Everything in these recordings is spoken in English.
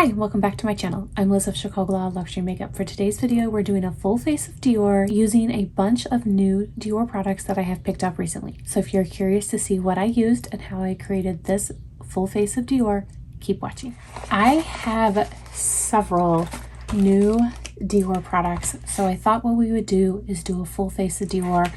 Hi, welcome back to my channel. I'm Liz of Chicago Luxury Makeup. For today's video, we're doing a full face of Dior using a bunch of new Dior products that I have picked up recently. So if you're curious to see what I used and how I created this full face of Dior, keep watching. I have several new Dior products, so I thought what we would do is do a full face of Dior.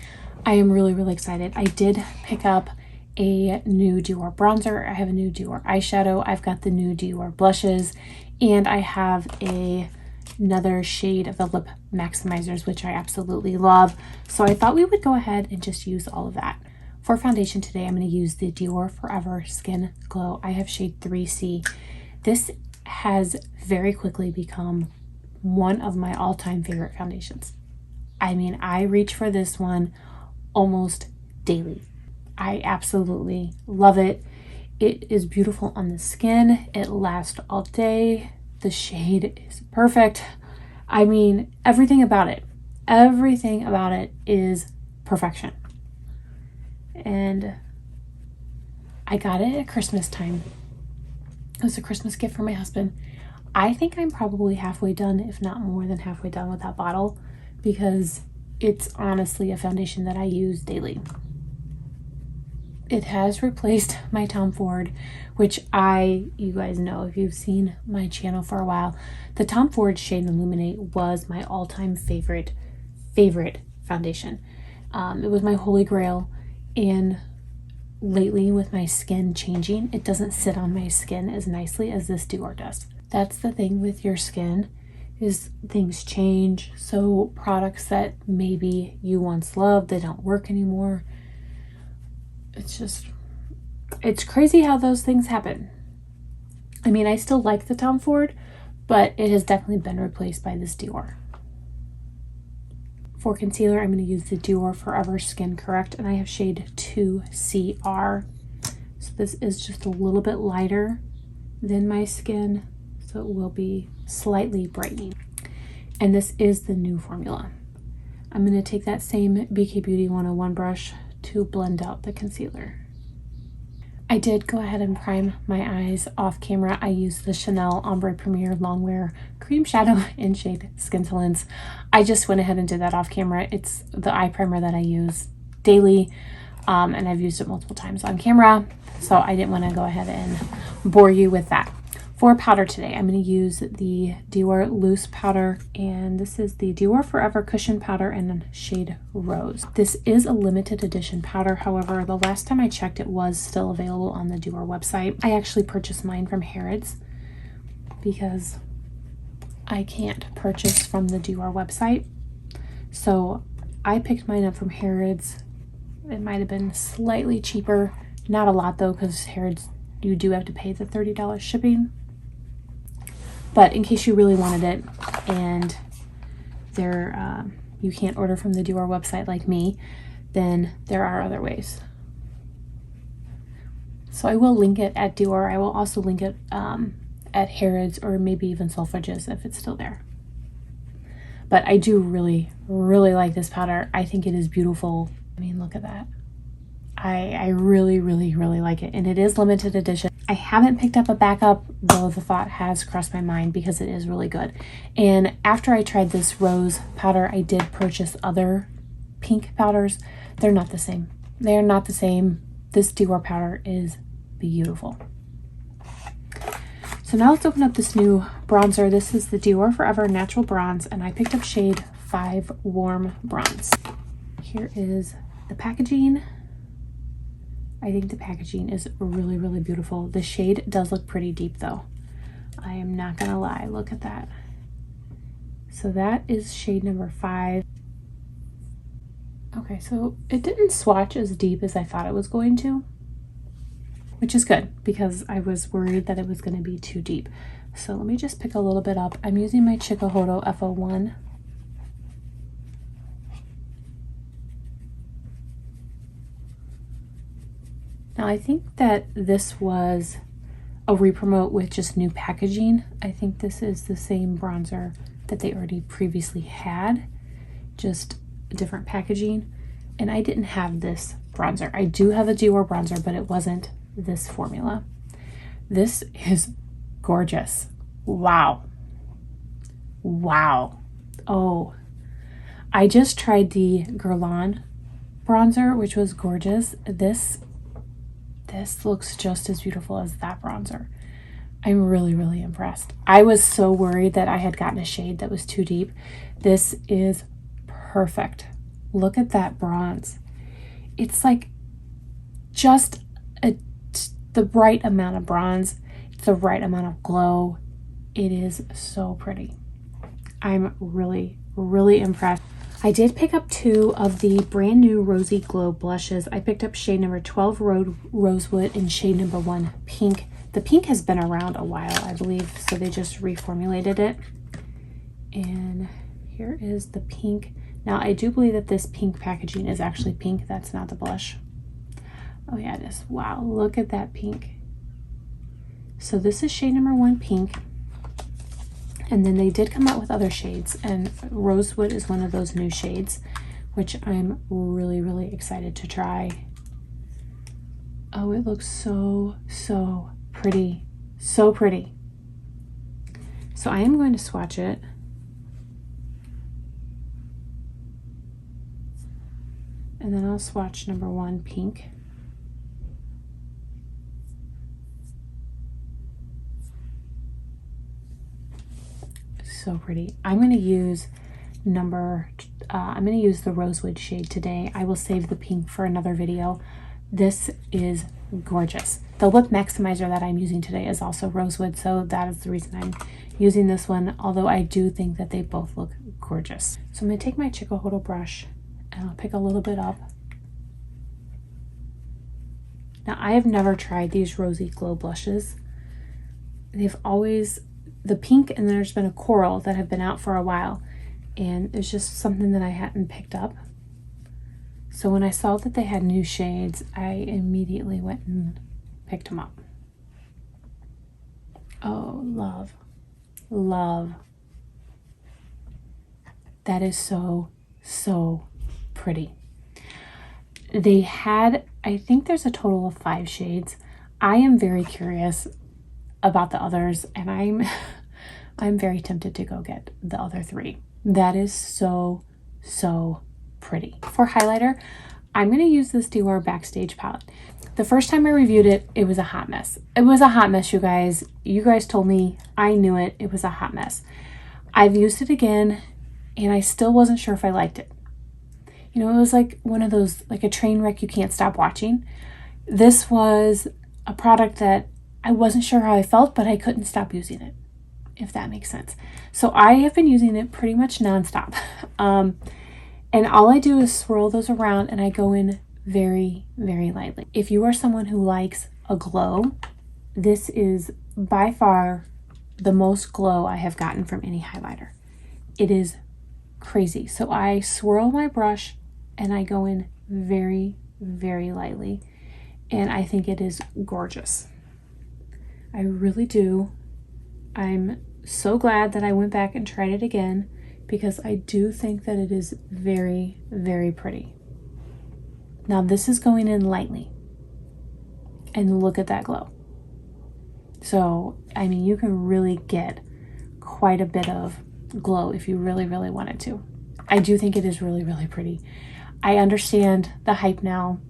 I am really excited. I did pick up a new Dior bronzer, I have a new Dior eyeshadow, I've got the new Dior blushes, and I have another shade of the lip maximizers, which I absolutely love. So I thought we would go ahead and just use all of that. For foundation today, I'm going to use the Dior Forever Skin Glow. I have shade 3C. This has very quickly become one of my all-time favorite foundations. I mean, I reach for this one almost daily. I absolutely love it. It is beautiful on the skin. It lasts all day. The shade is perfect. I mean, everything about it is perfection. And I got it at Christmas time. It was a Christmas gift for my husband. I think I'm probably halfway done, if not more than halfway done with that bottle, because it's honestly a foundation that I use daily. It has replaced my Tom Ford, which you guys know if you've seen my channel for a while, the Tom Ford Shade Illuminate was my all-time favorite foundation. It was my holy grail, and lately with my skin changing, it doesn't sit on my skin as nicely as this Dior does. That's the thing with your skin, is things change. So products that maybe you once loved, they don't work anymore. It's crazy how those things happen. I mean, I still like the Tom Ford, but it has definitely been replaced by this Dior. For concealer, I'm going to use the Dior Forever Skin Correct, and I have shade 2CR. So this is just a little bit lighter than my skin, so it will be slightly brightening. And this is the new formula. I'm going to take that same BK Beauty 101 brush to blend out the concealer. I did go ahead and prime my eyes off camera. I used the Chanel Ombre Premier Longwear Cream Shadow in shade Skinsolence. I just went ahead and did that off camera. It's the eye primer that I use daily, and I've used it multiple times on camera, so I didn't want to go ahead and bore you with that. For powder today, I'm going to use the Dior Loose Powder, and this is the Dior Forever Cushion Powder in shade Rose. This is a limited edition powder. However, the last time I checked, it was still available on the Dior website. I actually purchased mine from Harrods because I can't purchase from the Dior website. So I picked mine up from Harrods. It might have been slightly cheaper. Not a lot though, because Harrods, you do have to pay the $30 shipping. But in case you really wanted it and you can't order from the Dior website like me, then there are other ways. So I will link it at Dior. I will also link it at Harrods or maybe even Selfridges if it's still there. But I do really like this powder. I think it is beautiful. I mean, look at that. I really like it, and it is limited edition. I haven't picked up a backup, though the thought has crossed my mind because it is really good. And after I tried this rose powder, I did purchase other pink powders. They're not the same. They are not the same. This Dior powder is beautiful. So now let's open up this new bronzer. This is the Dior Forever Natural Bronze, and I picked up shade 5 Warm Bronze. Here is the packaging. I think the packaging is really beautiful. The shade does look pretty deep though. I am not gonna lie, look at that. So that is shade number 5. Okay, so it didn't swatch as deep as I thought it was going to, which is good because I was worried that it was gonna be too deep. So let me just pick a little bit up. I'm using my Chikuhodo F01. Now I think that this was a re-promote with just new packaging. I think this is the same bronzer that they already previously had, just different packaging. And I didn't have this bronzer. I do have a Dior bronzer, but it wasn't this formula. This is gorgeous. Wow. Wow. Oh, I just tried the Guerlain bronzer, which was gorgeous. This looks just as beautiful as that bronzer. I'm really, really impressed. I was so worried that I had gotten a shade that was too deep. This is perfect. Look at that bronze. It's like just the right amount of bronze, the right amount of glow. It is so pretty. I'm really, really impressed. I did pick up 2 of the brand new Rosy Glow blushes. I picked up shade number 12 Rosewood and shade number 1 Pink. The pink has been around a while, I believe, so they just reformulated it. And here is the pink. Now, I do believe that this pink packaging is actually pink. That's not the blush. Oh yeah, it is. Wow, look at that pink. So this is shade number 1 Pink. And then they did come out with other shades, and Rosewood is one of those new shades, which I'm really, really excited to try. Oh, it looks so, so pretty. So pretty. So I am going to swatch it. And then I'll swatch number 1 Pink. So pretty. I'm going to use the Rosewood shade today. I will save the pink for another video. This is gorgeous. The lip maximizer that I'm using today is also Rosewood, so that is the reason I'm using this one, although I do think that they both look gorgeous. So I'm going to take my Chikuhodo brush and I'll pick a little bit up. Now, I have never tried these Rosy Glow blushes. They've always the pink, and there's been a coral that have been out for a while, and it's just something that I hadn't picked up. So when I saw that they had new shades, I immediately went and picked them up. Oh, love, love. That is so, so pretty. They had, I think there's a total of 5 shades. I am very curious about the others, and I'm very tempted to go get the other 3. That is so, so pretty. For highlighter, I'm going to use this Dior Backstage palette. The first time I reviewed it, it was a hot mess. It was a hot mess, you guys. You guys told me. I knew it. It was a hot mess. I've used it again, and I still wasn't sure if I liked it. You know, it was like one of those, like a train wreck you can't stop watching. This was a product that I wasn't sure how I felt, but I couldn't stop using it, if that makes sense. So I have been using it pretty much nonstop. And all I do is swirl those around, and I go in very, very lightly. If you are someone who likes a glow, this is by far the most glow I have gotten from any highlighter. It is crazy. So I swirl my brush and I go in very, very lightly, and I think it is gorgeous. I really do. I'm so glad that I went back and tried it again, because I do think that it is very, very pretty. Now this is going in lightly, and look at that glow. So, I mean, you can really get quite a bit of glow if you really, really wanted to. I do think it is really, really pretty. I understand the hype now.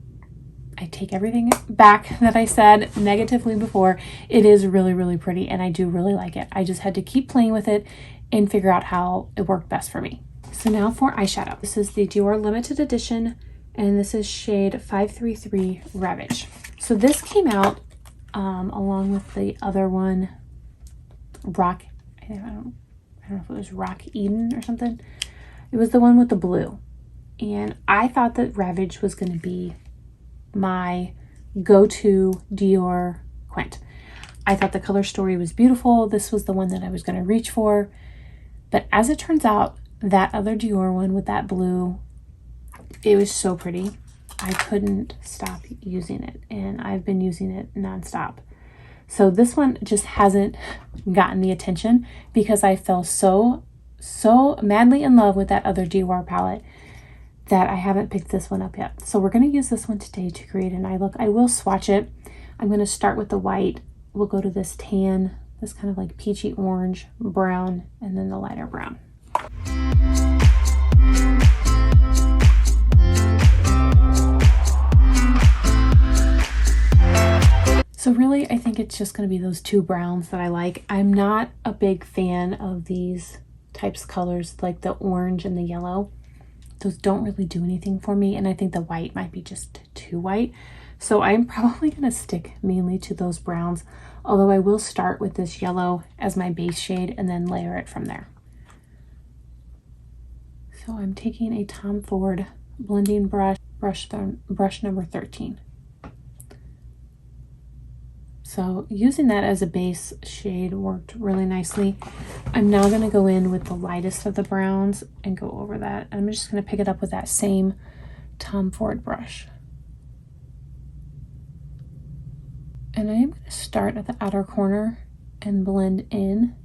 I take everything back that I said negatively before. It is really, really pretty, and I do really like it. I just had to keep playing with it and figure out how it worked best for me. So now for eyeshadow. This is the Dior limited edition, and this is shade 533 Rivage. So this came out along with the other one, Rock, I don't know if it was Rock Eden or something. It was the one with the blue. And I thought that Rivage was going to be my go-to Dior quint. I thought the color story was beautiful. This was the one that I was going to reach for. But as it turns out, that other Dior one with that blue, it was so pretty. I couldn't stop using it, and I've been using it nonstop. So this one just hasn't gotten the attention because I fell so madly in love with that other Dior palette that I haven't picked this one up yet. So we're going to use this one today to create an eye look. I will swatch it. I'm going to start with the white. We'll go to this tan this kind of like peachy orange, brown, and then the lighter brown. So really, I think it's just going to be those two browns that I like. I'm not a big fan of these types of colors, like the orange and the yellow. Those don't really do anything for me, and I think the white might be just too white. So I'm probably going to stick mainly to those browns, although I will start with this yellow as my base shade and then layer it from there. So I'm taking a Tom Ford blending brush number 13. So using that as a base shade worked really nicely. I'm now going to go in with the lightest of the browns and go over that. I'm just going to pick it up with that same Tom Ford brush. And I am going to start at the outer corner and blend in.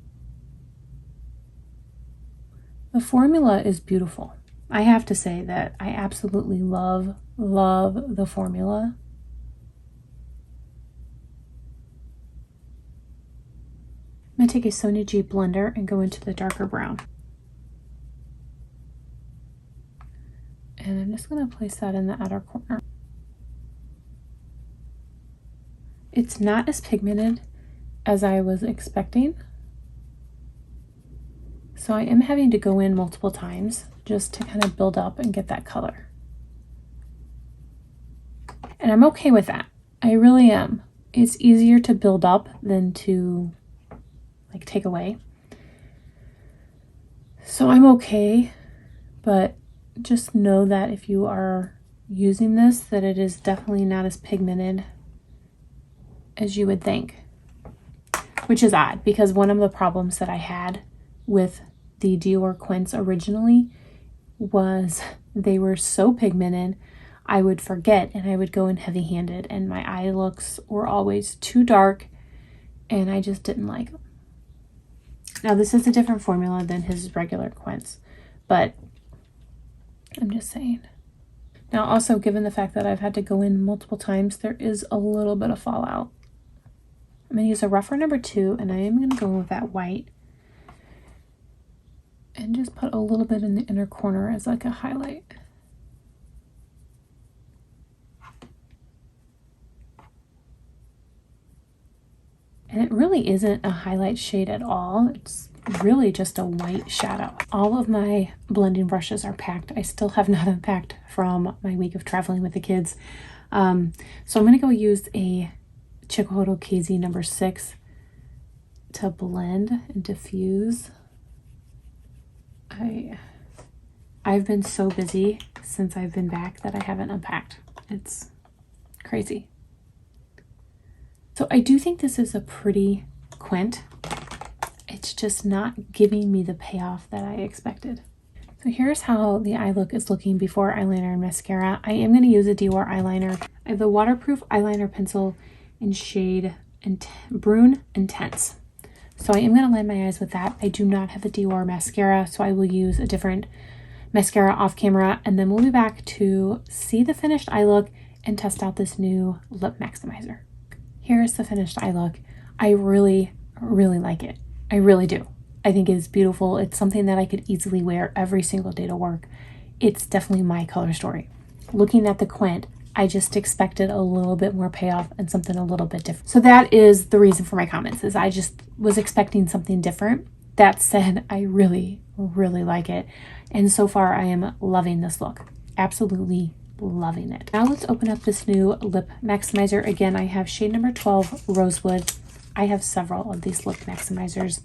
The formula is beautiful. I have to say that I absolutely love the formula. I'm going to take a Sonia G blender and go into the darker brown. And I'm just going to place that in the outer corner. It's not as pigmented as I was expecting. So I am having to go in multiple times just to kind of build up and get that color. And I'm okay with that. I really am. It's easier to build up than to like take away. So I'm okay, but just know that if you are using this, that it is definitely not as pigmented as you would think, which is odd because one of the problems that I had with the Dior Quints originally was they were so pigmented I would forget and I would go in heavy-handed and my eye looks were always too dark and I just didn't like them. Now this is a different formula than his regular Quints, but I'm just saying. Now also, given the fact that I've had to go in multiple times, there is a little bit of fallout. I'm going to use a rougher number 2 and I am going to go with that white and just put a little bit in the inner corner as like a highlight. And it really isn't a highlight shade at all. It's really just a white shadow. All of my blending brushes are packed. I still have not unpacked from my week of traveling with the kids. So I'm going to go use a Chikuhodo KZ number 6 to blend and diffuse. I've been so busy since I've been back that I haven't unpacked. It's crazy. So I do think this is a pretty quint. It's just not giving me the payoff that I expected. So here's how the eye look is looking before eyeliner and mascara. I am going to use a Dior eyeliner. I have the waterproof eyeliner pencil in shade Brune Intense. So I am going to line my eyes with that. I do not have a Dior mascara, so I will use a different mascara off camera, and then we'll be back to see the finished eye look and test out this new lip maximizer. Here's the finished eye look. I really like it. I really do. I think it is beautiful. It's something that I could easily wear every single day to work. It's definitely my color story. Looking at the quint, I just expected a little bit more payoff and something a little bit different. So that is the reason for my comments, is I just was expecting something different. That said, I really like it. And so far I am loving this look. Absolutely loving it. Now let's open up this new lip maximizer. Again, I have shade number 12, Rosewood. I have several of these lip maximizers.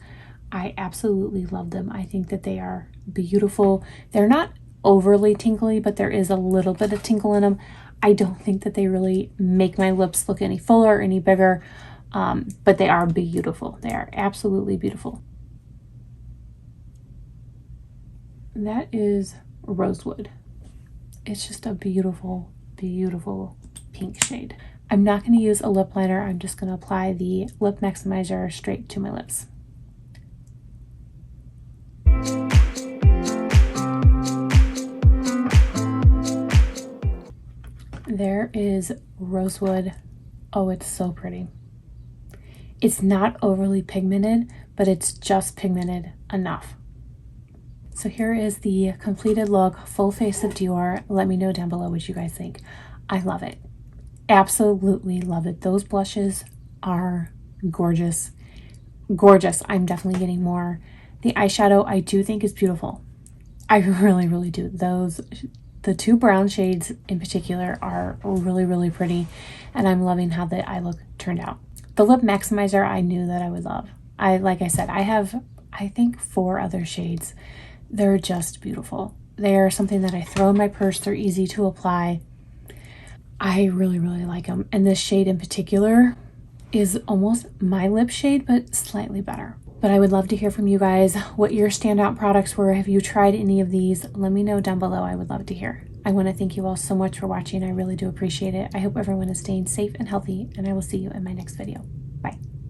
I absolutely love them. I think that they are beautiful. They're not overly tinkly, but there is a little bit of tinkle in them. I don't think that they really make my lips look any fuller or any bigger, but they are beautiful. They are absolutely beautiful. That is Rosewood. It's just a beautiful pink shade. I'm not going to use a lip liner. I'm just going to apply the lip maximizer straight to my lips. There is Rosewood. Oh, it's so pretty. It's not overly pigmented, but it's just pigmented enough. So here is the completed look, full face of Dior. Let me know down below what you guys think. I love it. Absolutely love it. Those blushes are gorgeous. Gorgeous. I'm definitely getting more. The eyeshadow I do think is beautiful. I really, really do. The two brown shades in particular are really, really pretty. And I'm loving how the eye look turned out. The lip maximizer I knew that I would love. Like I said, I have, I think, 4 other shades. They're just beautiful. They're something that I throw in my purse. They're easy to apply. I really, really like them. And this shade in particular is almost my lip shade, but slightly better. But I would love to hear from you guys what your standout products were. Have you tried any of these? Let me know down below. I would love to hear. I want to thank you all so much for watching. I really do appreciate it. I hope everyone is staying safe and healthy, and I will see you in my next video. Bye.